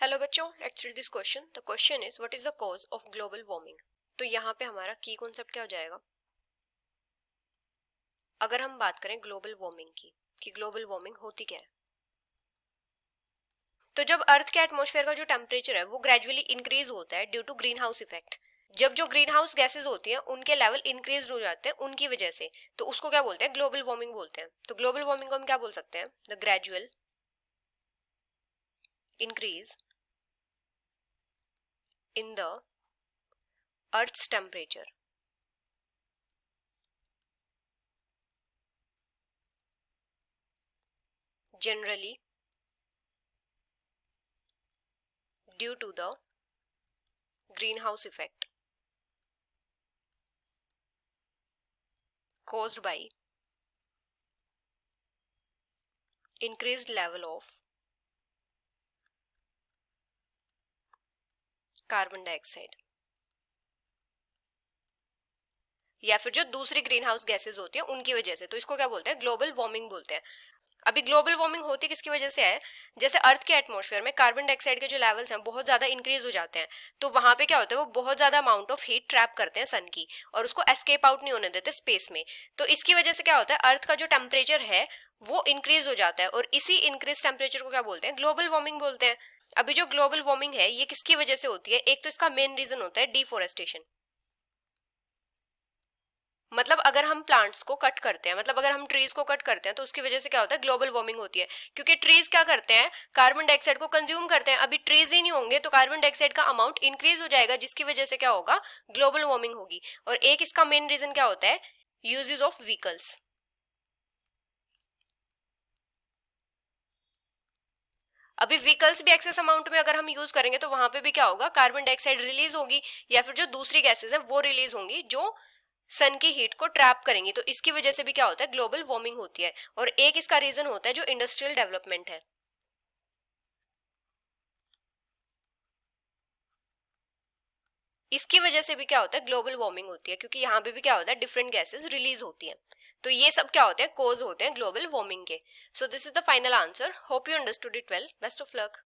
Hello बच्चों, let's read this question. The question is what is the cause of global warming. तो यहाँ पे हमारा की कॉन्सेप्ट क्या हो जाएगा। अगर हम बात करें ग्लोबल वार्मिंग की कि ग्लोबल वार्मिंग होती क्या है, तो जब अर्थ के एटमॉस्फेयर का जो टेम्परेचर है वो ग्रेजुअली इंक्रीज होता है due to green house effect. जब जो ग्रीन हाउस गैसेज होती हैं उनके लेवल इंक्रीज हो जाते हैं उनकी वजह से, तो उसको क्या बोलते हैं, ग्लोबल वार्मिंग बोलते हैं। तो ग्लोबल वार्मिंग को हम क्या बोल सकते हैं, the gradual increase in the earth's temperature generally due to the greenhouse effect caused by increased level of carbon dioxide, या फिर जो दूसरी ग्रीन हाउस गैसेज होती है उनकी वजह से। तो इसको क्या बोलते हैं, ग्लोबल वार्मिंग बोलते हैं। अभी ग्लोबल वार्मिंग होती किसकी वजह से है, जैसे अर्थ के एटमॉस्फेयर में कार्बन डाइऑक्साइड के जो लेवल्स हैं बहुत ज्यादा इंक्रीज हो जाते हैं, तो वहां पे क्या होता है, वो बहुत ज्यादा अमाउंट ऑफ हीट ट्रैप करते हैं सन की, और उसको एस्केप आउट नहीं होने देते स्पेस में। तो इसकी वजह से क्या होता है, अर्थ का जो टेम्परेचर है वो इंक्रीज हो जाता है, और इसी इंक्रीज टेम्परेचर को क्या बोलते हैं, ग्लोबल वार्मिंग बोलते हैं। अभी जो ग्लोबल वार्मिंग है ये किसकी वजह से होती है, एक तो इसका मेन रीजन होता है डिफोरेस्टेशन। मतलब अगर हम प्लांट्स को कट करते हैं, मतलब अगर हम ट्रीज को कट करते हैं तो उसकी वजह से क्या होता है, ग्लोबल वार्मिंग होती है। क्योंकि ट्रीज क्या करते हैं, कार्बन डाइऑक्साइड को कंज्यूम करते हैं। अभी ट्रीज ही नहीं होंगे तो कार्बन डाइऑक्साइड का अमाउंट इंक्रीज हो जाएगा, जिसकी वजह से क्या होगा, ग्लोबल वार्मिंग होगी। और एक इसका मेन रीजन क्या होता है, यूजेस ऑफ व्हीकल्स। अभी व्हीकल्स भी एक्सेस अमाउंट में अगर हम यूज करेंगे तो वहां पे भी क्या होगा, कार्बन डाइऑक्साइड रिलीज होगी, या फिर जो दूसरी गैसेज है वो रिलीज होंगी जो सन की हीट को ट्रैप करेंगी। तो इसकी वजह से भी क्या होता है, ग्लोबल वार्मिंग होती है। और एक इसका रीजन होता है जो इंडस्ट्रियल डेवलपमेंट है। इसकी वजह से भी क्या होता है, ग्लोबल वार्मिंग होती है, क्योंकि यहाँ पे भी क्या होता है, डिफरेंट गैसेस रिलीज होती हैं। तो ये सब क्या होते हैं, कोज होते हैं ग्लोबल वार्मिंग के। So this is the final answer. Hope you understood it well. Best of luck.